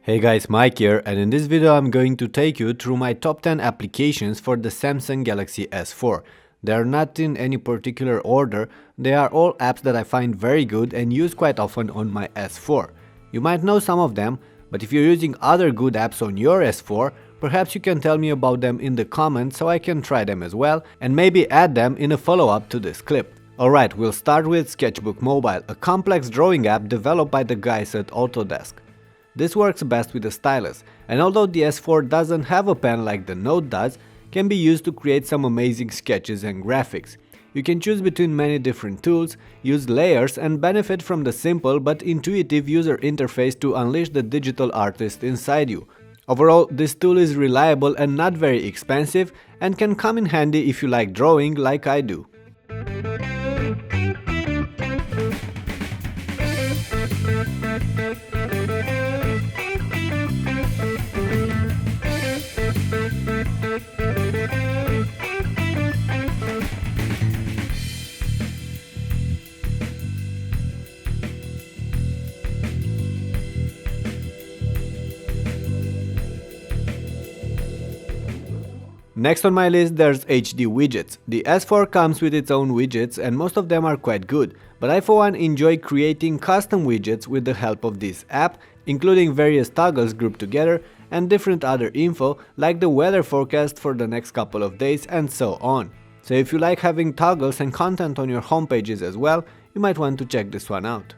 Hey guys, Mike here, and in this video I'm going to take you through my top 10 applications for the Samsung Galaxy S4. They are not in any particular order, they are all apps that I find very good and use quite often on my S4. You might know some of them, but if you're using other good apps on your S4, perhaps you can tell me about them in the comments so I can try them as well and maybe add them in a follow-up to this clip. Alright, we'll start with Sketchbook Mobile, a complex drawing app developed by the guys at Autodesk. This works best with a stylus, and although the S4 doesn't have a pen like the Note does, can be used to create some amazing sketches and graphics. You can choose between many different tools, use layers and benefit from the simple but intuitive user interface to unleash the digital artist inside you. Overall, this tool is reliable and not very expensive and can come in handy if you like drawing like I do. Next on my list there's HD widgets. The S4 comes with its own widgets and most of them are quite good, but I for one enjoy creating custom widgets with the help of this app, including various toggles grouped together and different other info like the weather forecast for the next couple of days and so on. So if you like having toggles and content on your home pages as well, you might want to check this one out.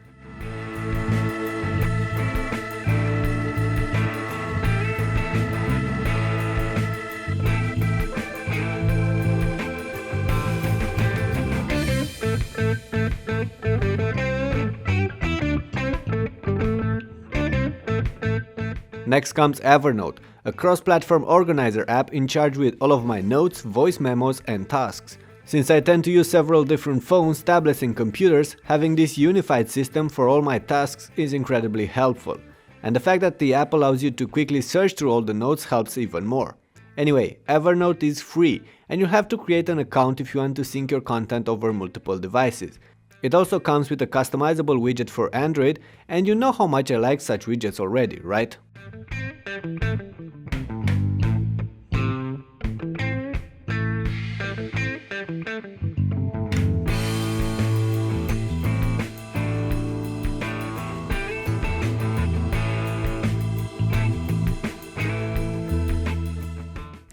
Next comes Evernote, a cross-platform organizer app in charge with all of my notes, voice memos and tasks. Since I tend to use several different phones, tablets and computers, having this unified system for all my tasks is incredibly helpful. And the fact that the app allows you to quickly search through all the notes helps even more. Anyway, Evernote is free and you have to create an account if you want to sync your content over multiple devices. It also comes with a customizable widget for Android, and you know how much I like such widgets already, right?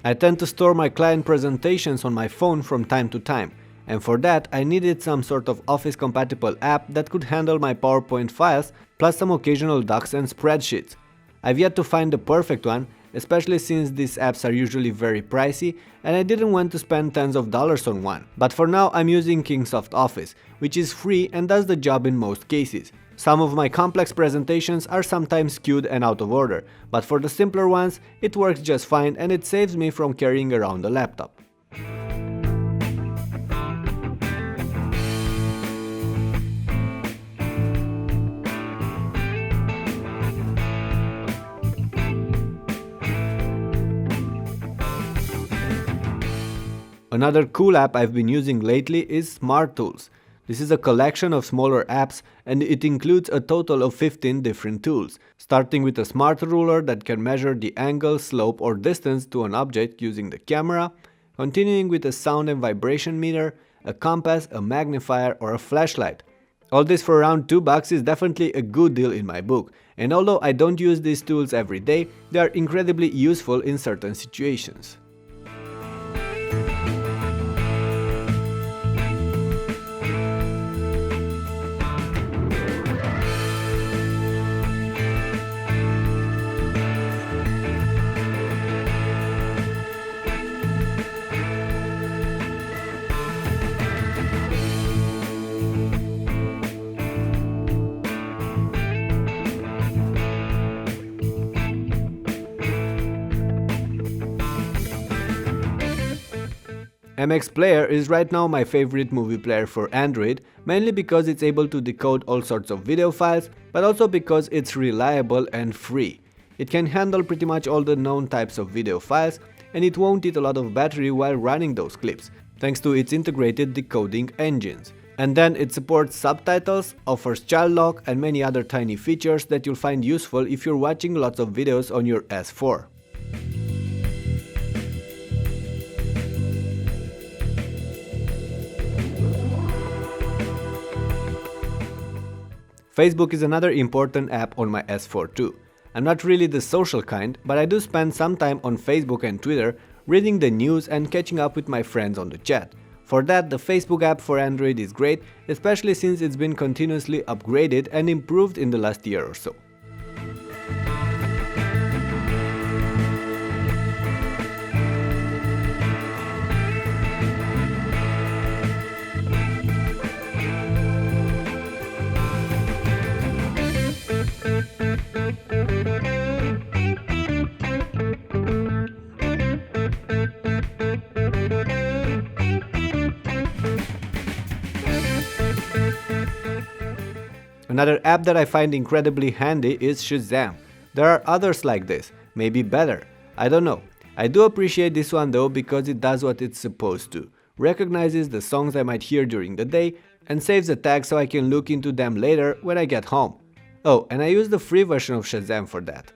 I tend to store my client presentations on my phone from time to time, and for that I needed some sort of Office compatible app that could handle my PowerPoint files plus some occasional docs and spreadsheets. I've yet to find the perfect one, especially since these apps are usually very pricey and I didn't want to spend tens of dollars on one. But for now I'm using Kingsoft Office, which is free and does the job in most cases. Some of my complex presentations are sometimes skewed and out of order, but for the simpler ones it works just fine and it saves me from carrying around a laptop. Another cool app I've been using lately is Smart Tools. This is a collection of smaller apps and it includes a total of 15 different tools, starting with a smart ruler that can measure the angle, slope or distance to an object using the camera, continuing with a sound and vibration meter, a compass, a magnifier or a flashlight. All this for around $2 is definitely a good deal in my book, and although I don't use these tools every day, they are incredibly useful in certain situations. MX Player is right now my favorite movie player for Android, mainly because it's able to decode all sorts of video files, but also because it's reliable and free. It can handle pretty much all the known types of video files, and it won't eat a lot of battery while running those clips, thanks to its integrated decoding engines. And then it supports subtitles, offers child lock and many other tiny features that you'll find useful if you're watching lots of videos on your S4. Facebook is another important app on my S4 too. I'm not really the social kind, but I do spend some time on Facebook and Twitter reading the news and catching up with my friends on the chat. For that, the Facebook app for Android is great, especially since it's been continuously upgraded and improved in the last year or so. Another app that I find incredibly handy is Shazam. There are others like this, maybe better, I don't know. I do appreciate this one though because it does what it's supposed to. Recognizes the songs I might hear during the day and saves the tags so I can look into them later when I get home. Oh, and I use the free version of Shazam for that.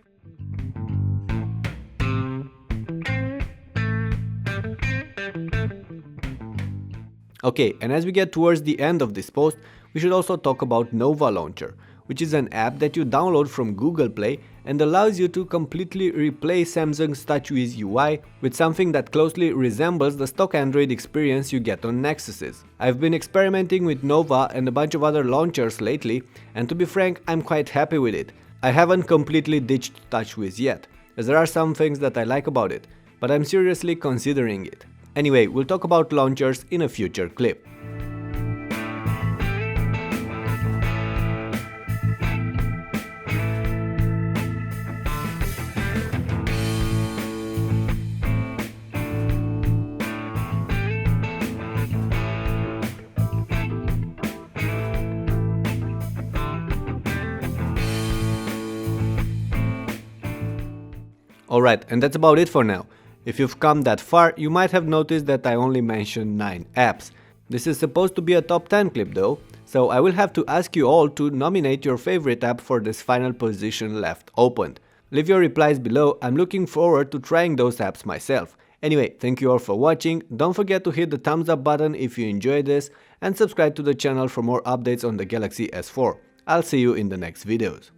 Okay, and as we get towards the end of this post, we should also talk about Nova Launcher, which is an app that you download from Google Play and allows you to completely replace Samsung's TouchWiz UI with something that closely resembles the stock Android experience you get on Nexuses. I've been experimenting with Nova and a bunch of other launchers lately, and to be frank, I'm quite happy with it. I haven't completely ditched TouchWiz yet, as there are some things that I like about it, but I'm seriously considering it. Anyway, we'll talk about launchers in a future clip. Alright, and that's about it for now. If you've come that far, you might have noticed that I only mentioned 9 apps. This is supposed to be a top 10 clip though, so I will have to ask you all to nominate your favorite app for this final position left opened. Leave your replies below, I'm looking forward to trying those apps myself. Anyway, thank you all for watching, don't forget to hit the thumbs up button if you enjoyed this, and subscribe to the channel for more updates on the Galaxy S4. I'll see you in the next videos.